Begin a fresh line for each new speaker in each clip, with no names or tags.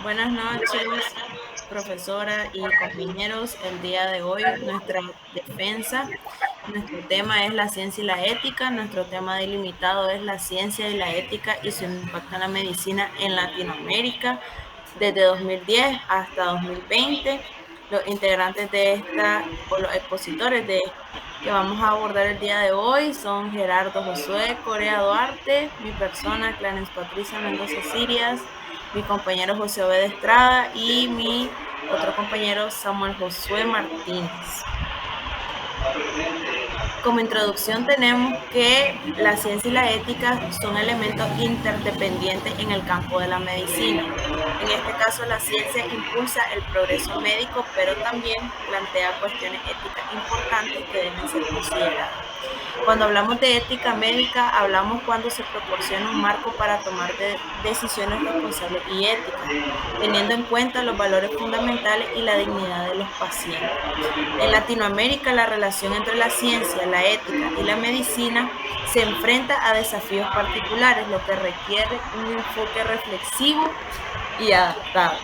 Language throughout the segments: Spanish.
Buenas noches, profesora y compañeros. El día de hoy, nuestra defensa, nuestro tema es la ciencia y la ética. Nuestro tema delimitado es la ciencia y la ética y su impacto en la medicina en Latinoamérica desde 2010 hasta 2020. Los integrantes de esta o los expositores de que vamos a abordar el día de hoy son Gerardo Josué Corea Duarte, mi persona Clarence Patricia Mendoza Sirias, mi compañero José Obed Estrada y mi otro compañero Samuel Josué Martínez. Como introducción tenemos que la ciencia y la ética son elementos interdependientes en el campo de la medicina. En este caso, la ciencia impulsa el progreso médico, pero también plantea cuestiones éticas importantes que deben ser consideradas. Cuando hablamos de ética médica, hablamos cuando se proporciona un marco para tomar decisiones responsables y éticas, teniendo en cuenta los valores fundamentales y la dignidad de los pacientes. En Latinoamérica, la relación entre la ciencia, la ética y la medicina se enfrenta a desafíos particulares, lo que requiere un enfoque reflexivo y adaptado.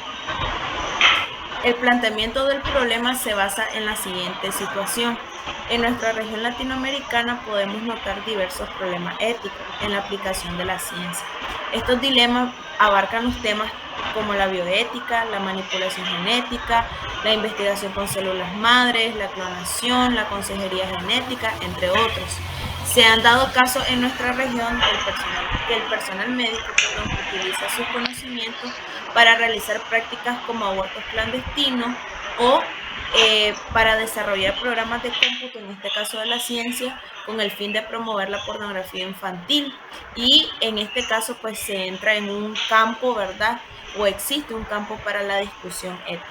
El planteamiento del problema se basa en la siguiente situación. En nuestra región latinoamericana podemos notar diversos problemas éticos en la aplicación de la ciencia. Estos dilemas abarcan los temas como la bioética, la manipulación genética, la investigación con células madres, la clonación, la consejería genética, entre otros. Se han dado casos en nuestra región que el personal médico utiliza sus conocimientos para realizar prácticas como abortos clandestinos o para desarrollar programas de cómputo, en este caso de la ciencia, con el fin de promover la pornografía infantil. Y en este caso, pues se entra en un campo, ¿verdad? O existe un campo para la discusión ética.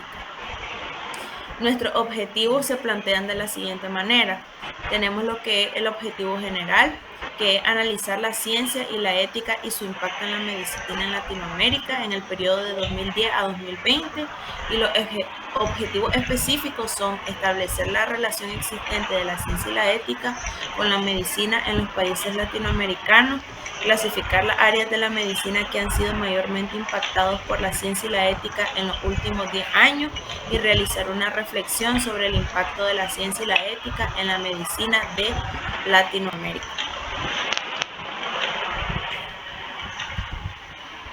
Nuestros objetivos se plantean de la siguiente manera. Tenemos lo que es el objetivo general, que es analizar la ciencia y la ética y su impacto en la medicina en Latinoamérica en el periodo de 2010 a 2020. Y los objetivos específicos son establecer la relación existente de la ciencia y la ética con la medicina en los países latinoamericanos, clasificar las áreas de la medicina que han sido mayormente impactados por la ciencia y la ética en los últimos 10 años y realizar una reflexión sobre el impacto de la ciencia y la ética en la medicina de Latinoamérica.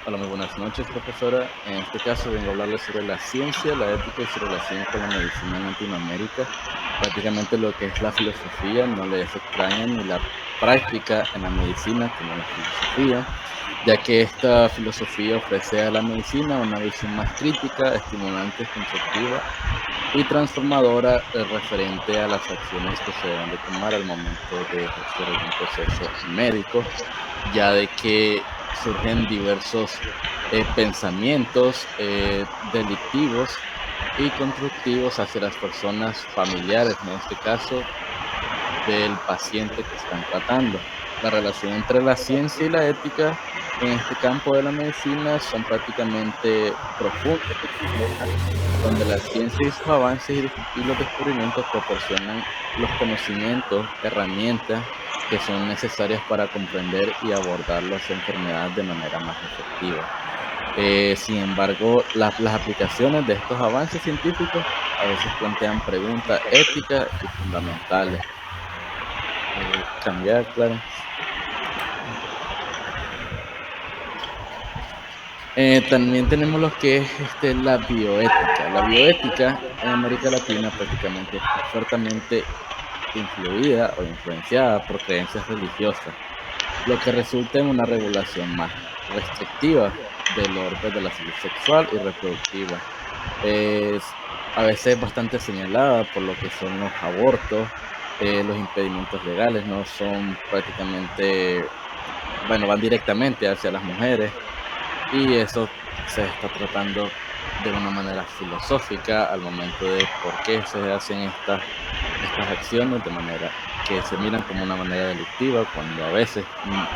Hola, muy buenas noches, profesora. En este caso vengo a hablarles sobre la ciencia, la ética y su relación con la medicina en Latinoamérica. Prácticamente lo que es la filosofía no le es extraña ni la práctica en la medicina como la filosofía, ya que esta filosofía ofrece a la medicina una visión más crítica, estimulante, constructiva y transformadora referente a las acciones que se deben de tomar al momento de ejercer algún proceso médico, ya de que surgen diversos pensamientos delictivos y constructivos hacia las personas familiares, en este caso del paciente que están tratando. La relación entre la ciencia y la ética en este campo de la medicina son prácticamente profundas y complejas, donde la ciencia y sus avances y los descubrimientos proporcionan los conocimientos, herramientas que son necesarias para comprender y abordar las enfermedades de manera más efectiva. Sin embargo, las aplicaciones de estos avances científicos a veces plantean preguntas éticas y fundamentales. Cambiar, claro. También tenemos lo que es la bioética. La bioética en América Latina prácticamente está fuertemente influida o influenciada por creencias religiosas, lo que resulta en una regulación más restrictiva del orden de la salud sexual y reproductiva. Es a veces bastante señalada por lo que son los abortos, los impedimentos legales no son prácticamente, bueno, van directamente hacia las mujeres y eso se está tratando de una manera filosófica al momento de por qué se hacen estas acciones de manera que se miran como una manera delictiva cuando a veces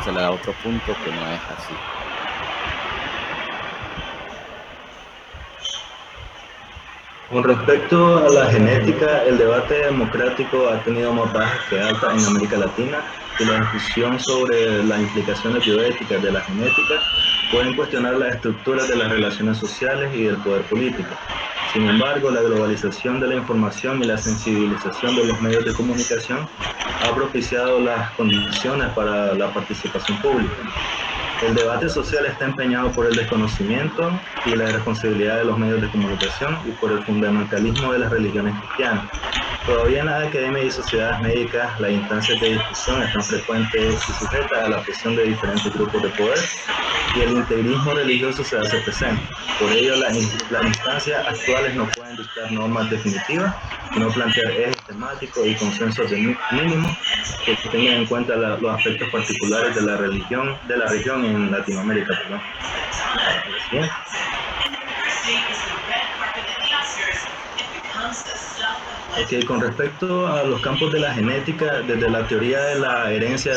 se le da otro punto que no es así.
Con respecto a la genética, el debate democrático ha tenido más bajas que altas en América Latina y la discusión sobre las implicaciones bioéticas de la genética pueden cuestionar las estructuras de las relaciones sociales y del poder político. Sin embargo, la globalización de la información y la sensibilización de los medios de comunicación ha propiciado las condiciones para la participación pública. El debate social está empeñado por el desconocimiento y la irresponsabilidad de los medios de comunicación y por el fundamentalismo de las religiones cristianas. Todavía en la academia y sociedades médicas, las instancias de discusión están frecuentes y sujetas a la presión de diferentes grupos de poder y el integrismo religioso se hace presente. Por ello, las instancias actuales no pueden dictar normas definitivas, sino plantear ejes temáticos y consensos mínimos que tengan en cuenta los aspectos particulares de la región en Latinoamérica. Perdón. Okay, con respecto a los campos de la genética, desde la teoría de la herencia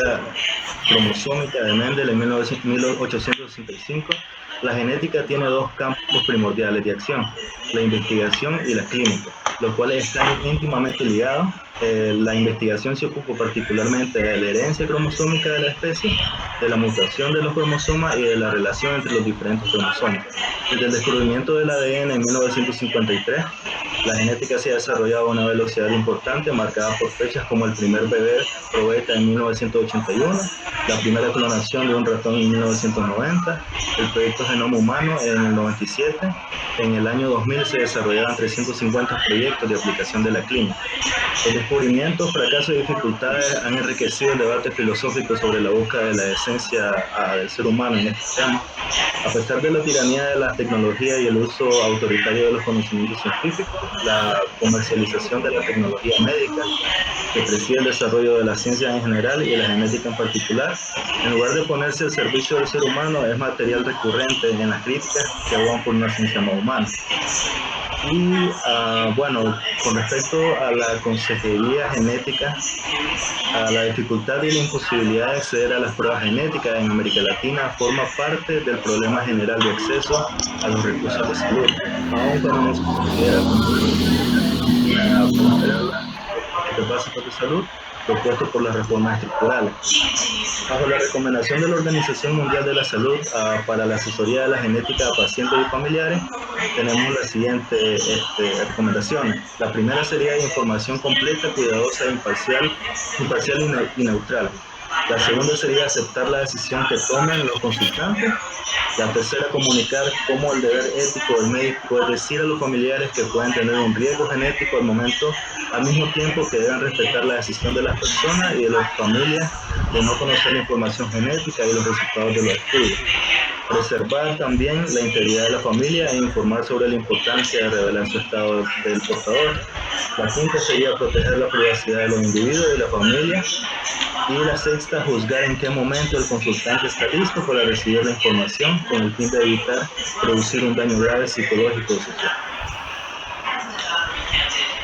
cromosómica de Mendel en 1865, la genética tiene dos campos primordiales de acción, la investigación y la clínica, los cuales están íntimamente ligados. La investigación se ocupa particularmente de la herencia cromosómica de la especie, de la mutación de los cromosomas y de la relación entre los diferentes cromosomas. Desde el descubrimiento del ADN en 1953, la genética se ha desarrollado a una velocidad importante, marcada por fechas como el primer bebé probeta en 1981, la primera clonación de un ratón en 1990, el proyecto Genoma Humano en el 97. En el año 2000 se desarrollaron 350 proyectos de aplicación de la clínica. Los descubrimientos, fracasos y dificultades han enriquecido el debate filosófico sobre la búsqueda de la esencia del ser humano en este tema. A pesar de la tiranía de la tecnología y el uso autoritario de los conocimientos científicos, la comercialización de la tecnología médica, que preside el desarrollo de la ciencia en general y de la genética en particular, en lugar de ponerse al servicio del ser humano, es material recurrente en las críticas que abogan por una ciencia más humana. Y bueno, con respecto a la consejería genética, a la dificultad y la imposibilidad de acceder a las pruebas genéticas en América Latina forma parte del problema general de acceso a los recursos de salud, aun cuando no se considera como los básicos de salud propuestos por las reformas estructurales. Bajo la recomendación de la Organización Mundial de la Salud para la asesoría de la genética a pacientes y familiares, tenemos las siguientes recomendaciones. La primera sería información completa, cuidadosa, imparcial y neutral. La segunda sería aceptar la decisión que tomen los consultantes. La tercera, comunicar cómo el deber ético del médico es decir a los familiares que pueden tener un riesgo genético al mismo tiempo que deben respetar la decisión de las personas y de las familias de no conocer la información genética y los resultados de los estudios. Preservar también la integridad de la familia e informar sobre la importancia de revelar su estado del portador. La quinta sería proteger la privacidad de los individuos y de la familia. Y la sexta, juzgar en qué momento el consultante está listo para recibir la información con el fin de evitar producir un daño grave psicológico o social.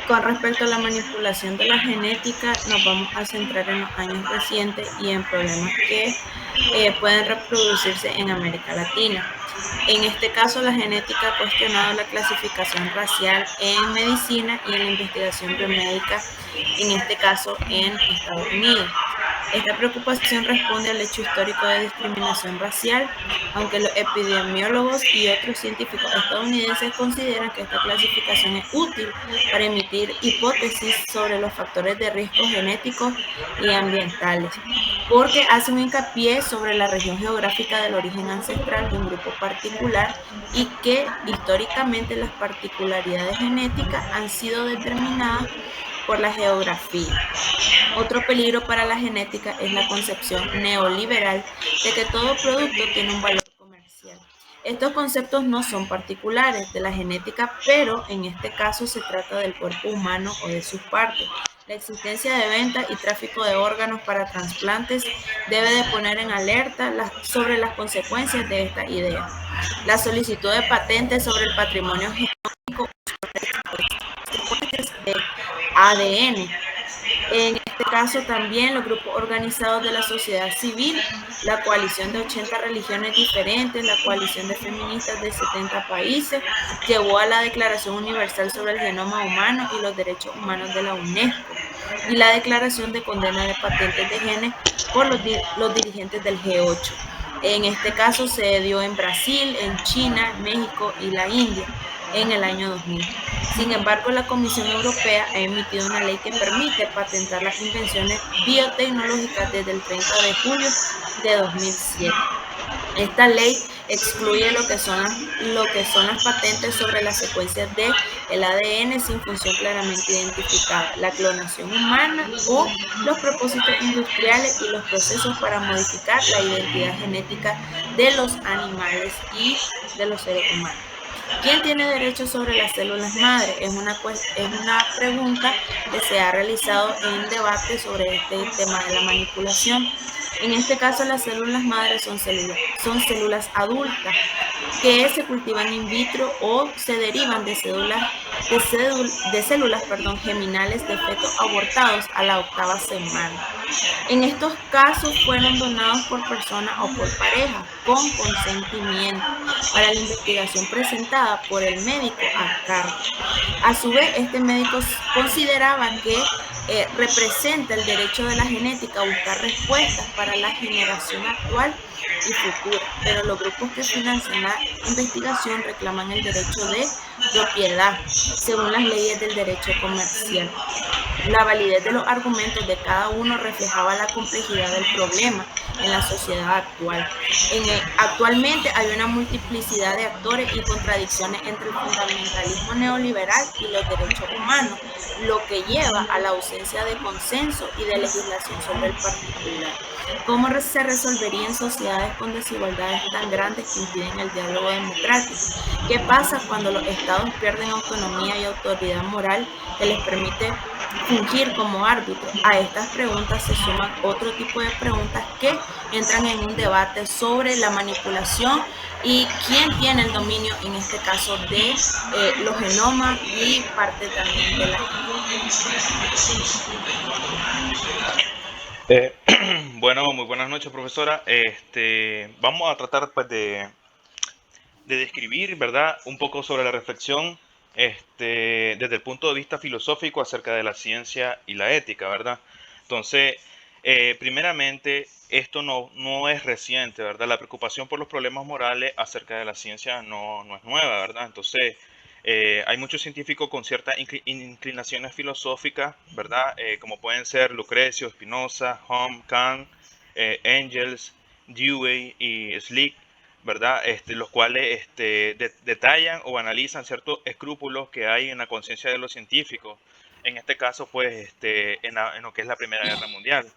Con respecto a la manipulación de la genética, nos vamos a centrar en los años recientes y en problemas que pueden reproducirse en América Latina. En este caso, la genética ha cuestionado la clasificación racial en medicina y en la investigación biomédica, en este caso en Estados Unidos. Esta preocupación responde al hecho histórico de discriminación racial, aunque los epidemiólogos y otros científicos estadounidenses consideran que esta clasificación es útil para emitir hipótesis sobre los factores de riesgo genéticos y ambientales, porque hace un hincapié sobre la región geográfica del origen ancestral de un grupo particular y que históricamente las particularidades genéticas han sido determinadas por la geografía. Otro peligro para la genética es la concepción neoliberal de que todo producto tiene un valor comercial. Estos conceptos no son particulares de la genética, pero en este caso se trata del cuerpo humano o de sus partes. La existencia de venta y tráfico de órganos para trasplantes debe de poner en alerta sobre las consecuencias de esta idea. La solicitud de patentes sobre el patrimonio genómico de ADN. En este caso también los grupos organizados de la sociedad civil, la coalición de 80 religiones diferentes, la coalición de feministas de 70 países, llevó a la Declaración Universal sobre el Genoma Humano y los Derechos Humanos de la UNESCO y la declaración de condena de patentes de genes por los dirigentes del G8. En este caso se dio en Brasil, en China, México y la India en el año 2000. Sin embargo, la Comisión Europea ha emitido una ley que permite patentar las invenciones biotecnológicas desde el 30 de julio de 2007. Esta ley excluye lo que son las patentes sobre las secuencias de el ADN sin función claramente identificada, la clonación humana o los propósitos industriales y los procesos para modificar la identidad genética de los animales y de los seres humanos. ¿Quién tiene derechos sobre las células madre? Es una pregunta que se ha realizado en debate sobre este tema de la manipulación. En este caso, las células madres son células adultas que se cultivan in vitro o se derivan de células geminales de fetos abortados a la 8ª semana. En estos casos fueron donados por persona o por pareja con consentimiento para la investigación presentada por el médico a cargo. A su vez, este médico consideraba que representa el derecho de la genética a buscar respuestas para la generación actual y futura, pero los grupos que financian la investigación reclaman el derecho de propiedad según las leyes del derecho comercial. La validez de los argumentos de cada uno reflejaba la complejidad del problema en la sociedad actual. Actualmente hay una multiplicidad de actores y contradicciones entre el fundamentalismo neoliberal y los derechos humanos, lo que lleva a la ausencia de consenso y de legislación sobre el particular. ¿Cómo se resolvería en sociedades con desigualdades tan grandes que impiden el diálogo democrático? ¿Qué pasa cuando los estados pierden autonomía y autoridad moral que les permite fungir como árbitro? A estas preguntas se suman otro tipo de preguntas que entran en un debate sobre la manipulación y quién tiene el dominio, en este caso, de los genomas y parte también de la
Bueno, muy buenas noches, profesora. Vamos a tratar pues, de describir, ¿verdad? Un poco sobre la reflexión desde el punto de vista filosófico acerca de la ciencia y la ética, ¿verdad? Entonces, primeramente, esto no es reciente, ¿verdad? La preocupación por los problemas morales acerca de la ciencia no es nueva, ¿verdad? Entonces, hay muchos científicos con ciertas inclinaciones filosóficas, ¿verdad? Como pueden ser Lucrecio, Spinoza, Hume, Kant, Engels, Dewey y Slick, ¿verdad? Los cuales detallan o analizan ciertos escrúpulos que hay en la conciencia de los científicos. En este caso, pues, en lo que es la Primera Guerra Mundial.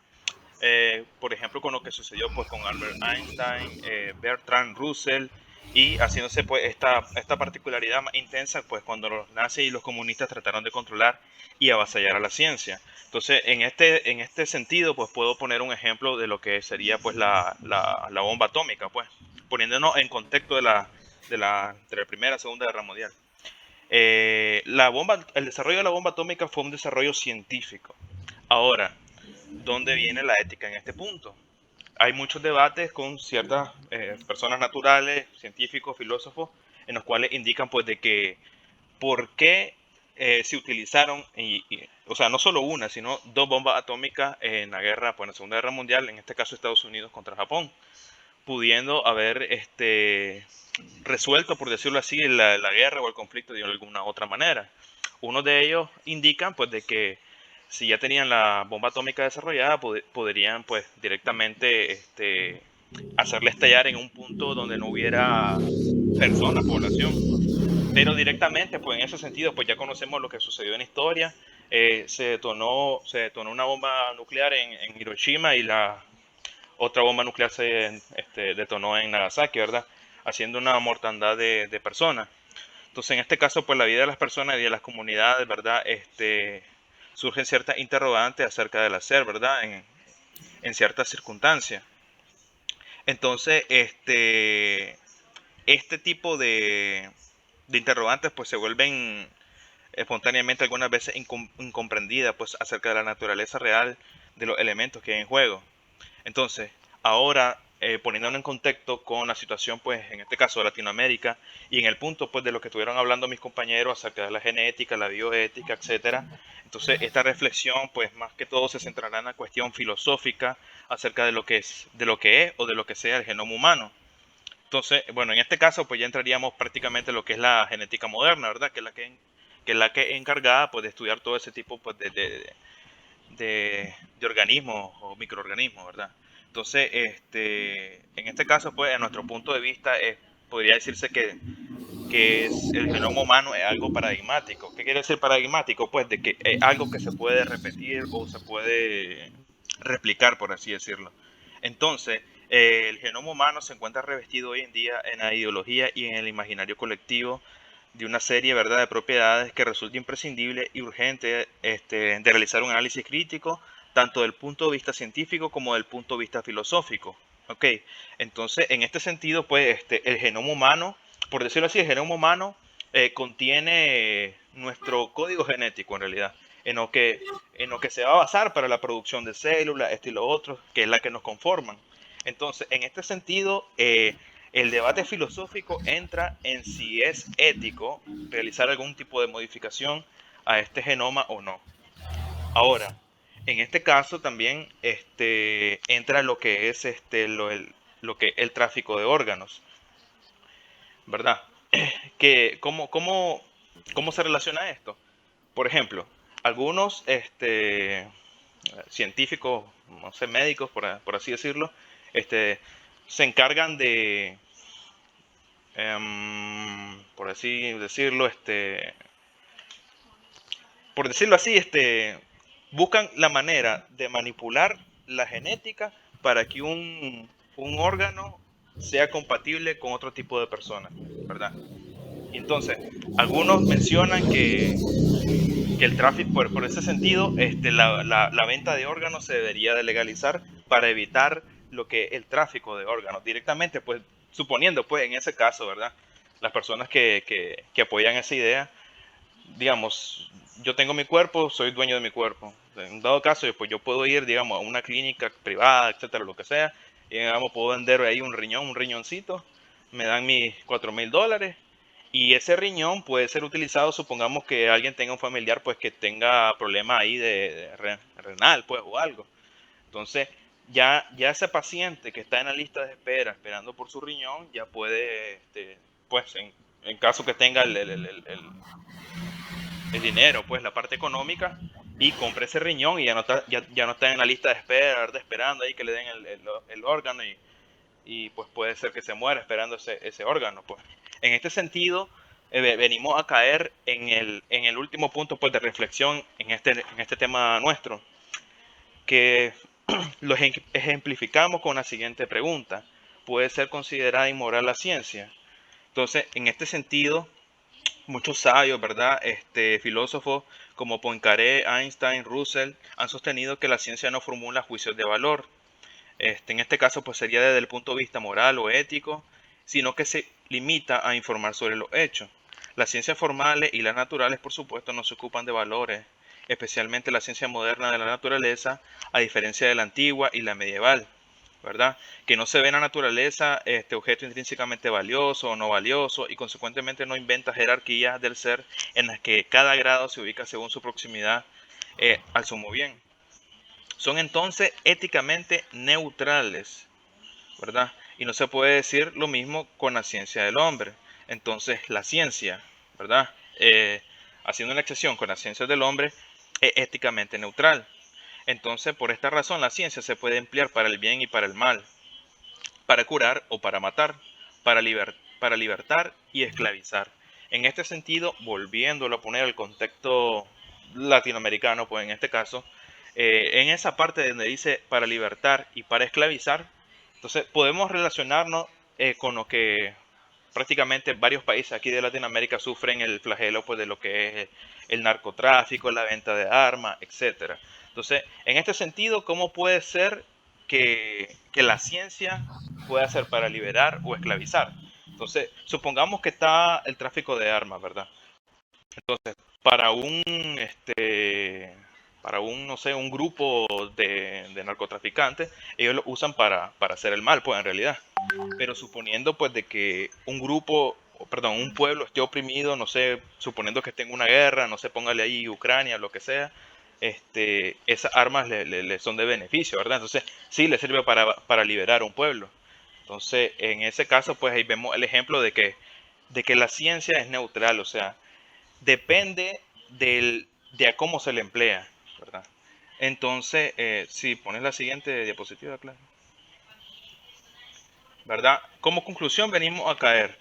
Por ejemplo, con lo que sucedió pues con Albert Einstein, Bertrand Russell, y haciéndose pues esta particularidad más intensa pues cuando los nazis y los comunistas trataron de controlar y avasallar a la ciencia. Entonces, en este sentido, pues puedo poner un ejemplo de lo que sería pues la bomba atómica, pues poniéndonos en contexto de la Primera y Segunda Guerra Mundial. El desarrollo de la bomba atómica fue un desarrollo científico. Ahora, ¿dónde viene la ética en este punto? Hay muchos debates con ciertas personas naturales, científicos, filósofos, en los cuales indican pues de que por qué se utilizaron, o sea, no solo una, sino dos bombas atómicas en la guerra, pues en la Segunda Guerra Mundial, en este caso Estados Unidos contra Japón, pudiendo haber resuelto, por decirlo así, la guerra o el conflicto de alguna otra manera. Uno de ellos indican pues de que si ya tenían la bomba atómica desarrollada, podrían pues directamente hacerla estallar en un punto donde no hubiera personas, población. Pero directamente, pues en ese sentido, pues ya conocemos lo que sucedió en la historia. Se detonó una bomba nuclear en Hiroshima y la otra bomba nuclear se detonó en Nagasaki, ¿verdad? Haciendo una mortandad de personas. Entonces, en este caso, pues la vida de las personas y de las comunidades, ¿verdad? Surgen ciertas interrogantes acerca del hacer, ¿verdad? En ciertas circunstancias. Entonces, este tipo de interrogantes pues se vuelven espontáneamente algunas veces incomprendidas pues acerca de la naturaleza real de los elementos que hay en juego. Entonces, ahora poniéndolo en contexto con la situación, pues, en este caso de Latinoamérica, y en el punto, pues, de lo que estuvieron hablando mis compañeros acerca de la genética, la bioética, etcétera. Entonces, esta reflexión, pues, más que todo se centrará en la cuestión filosófica acerca de lo que es o de lo que sea el genoma humano. Entonces, bueno, en este caso, pues ya entraríamos prácticamente en lo que es la genética moderna, ¿verdad? Que es la que es encargada, pues, de estudiar todo ese tipo, pues, de organismos o microorganismos, ¿verdad? Entonces, en este caso, pues, a nuestro punto de vista, podría decirse que el genoma humano es algo paradigmático. ¿Qué quiere decir paradigmático? Pues de que es algo que se puede repetir o se puede replicar, por así decirlo. Entonces, el genoma humano se encuentra revestido hoy en día en la ideología y en el imaginario colectivo de una serie, ¿verdad?, de propiedades que resulta imprescindible y urgente de realizar un análisis crítico, tanto del punto de vista científico como del punto de vista filosófico. ¿Ok? Entonces, en este sentido, pues, el genoma humano, por decirlo así, el genoma humano contiene nuestro código genético, en realidad, en lo que se va a basar para la producción de células, esto y lo otro, que es la que nos conforman. Entonces, en este sentido, el debate filosófico entra en si es ético realizar algún tipo de modificación a este genoma o no. Ahora, en este caso también entra lo que es lo que el tráfico de órganos, ¿verdad? ¿Cómo se relaciona esto? Por ejemplo, algunos científicos, no sé, médicos, por así decirlo, se encargan de, por así decirlo, por decirlo así, buscan la manera de manipular la genética para que un órgano sea compatible con otro tipo de persona, ¿verdad? Y entonces, algunos mencionan que el tráfico, por ese sentido, la venta de órganos se debería de legalizar para evitar lo que el tráfico de órganos directamente, pues suponiendo, pues en ese caso, ¿verdad? Las personas que apoyan esa idea, digamos, yo tengo mi cuerpo, soy dueño de mi cuerpo. En dado caso, pues yo puedo ir, digamos, a una clínica privada, etcétera, lo que sea, y digamos, puedo vender ahí un riñón, un riñoncito, me dan mis $4,000 y ese riñón puede ser utilizado, supongamos que alguien tenga un familiar, pues que tenga problemas ahí renal, pues, o algo. Entonces, ya ese paciente que está en la lista de espera, esperando por su riñón, ya puede, pues, en caso que tenga el dinero, pues la parte económica, y compre ese riñón y ya no está en la lista de espera, ¿verdad? Esperando ahí que le den el órgano y pues puede ser que se muera esperando ese órgano, pues. En este sentido, venimos a caer en el último punto, pues, de reflexión en este tema nuestro, que lo ejemplificamos con la siguiente pregunta: ¿puede ser considerada inmoral la ciencia? Entonces, en este sentido, muchos sabios, ¿verdad? Filósofos como Poincaré, Einstein, Russell han sostenido que la ciencia no formula juicios de valor. En este caso, pues sería desde el punto de vista moral o ético, sino que se limita a informar sobre los hechos. Las ciencias formales y las naturales, por supuesto, no se ocupan de valores, especialmente la ciencia moderna de la naturaleza, a diferencia de la antigua y la medieval, ¿verdad? Que no se ve en la naturaleza este objeto intrínsecamente valioso o no valioso y consecuentemente no inventa jerarquías del ser en las que cada grado se ubica según su proximidad al sumo bien. Son entonces éticamente neutrales, ¿verdad? Y no se puede decir lo mismo con la ciencia del hombre. Entonces la ciencia, ¿verdad? Haciendo una excepción con la ciencia del hombre, es éticamente neutral. Entonces, por esta razón, la ciencia se puede emplear para el bien y para el mal, para curar o para matar, para libertar y esclavizar. En este sentido, volviéndolo a poner al contexto latinoamericano, pues en este caso, en esa parte donde dice para libertar y para esclavizar, entonces podemos relacionarnos con lo que prácticamente varios países aquí de Latinoamérica sufren el flagelo, pues, de lo que es el narcotráfico, la venta de armas, etcétera. Entonces, en este sentido, ¿cómo puede ser que la ciencia pueda ser para liberar o esclavizar? Entonces, supongamos que está el tráfico de armas, ¿verdad? Entonces, para para un, no sé, un grupo de narcotraficantes, ellos lo usan para hacer el mal, pues en realidad. Pero suponiendo pues de que un grupo, perdón, un pueblo esté oprimido, no sé, suponiendo que esté en una guerra, no sé, póngale ahí Ucrania, lo que sea, esas armas le son de beneficio, ¿verdad? Entonces sí le sirve para liberar a un pueblo. Entonces en ese caso pues ahí vemos el ejemplo de que la ciencia es neutral, o sea, depende de a cómo se le emplea, ¿verdad? Entonces, si pones la siguiente diapositiva, claro. ¿Verdad? Como conclusión venimos a caer.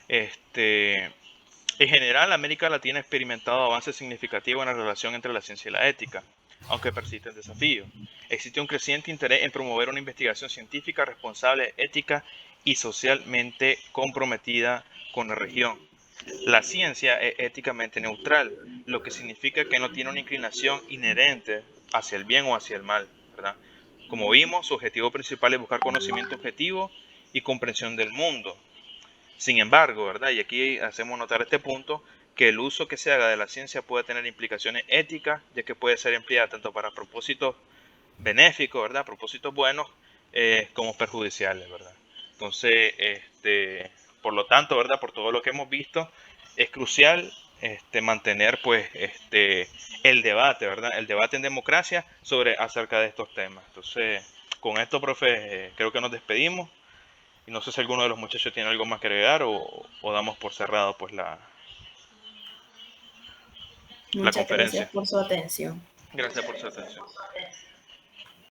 En general, América Latina ha experimentado avances significativos en la relación entre la ciencia y la ética, aunque persisten desafíos. Existe un creciente interés en promover una investigación científica responsable, ética y socialmente comprometida con la región. La ciencia es éticamente neutral, lo que significa que no tiene una inclinación inherente hacia el bien o hacia el mal, ¿verdad? Como vimos, su objetivo principal es buscar conocimiento objetivo y comprensión del mundo. Sin embargo, ¿verdad? Y aquí hacemos notar este punto, que el uso que se haga de la ciencia puede tener implicaciones éticas, ya que puede ser empleada tanto para propósitos benéficos, ¿verdad? Propósitos buenos, como perjudiciales, ¿verdad? Entonces, por lo tanto, ¿verdad? Por todo lo que hemos visto, es crucial mantener pues el debate, ¿verdad? El debate en democracia acerca de estos temas. Entonces, con esto, profe, creo que nos despedimos. Y no sé si alguno de los muchachos tiene algo más que agregar o damos por cerrado pues la
Muchas gracias
conferencia.
por su atención.
Gracias por su atención.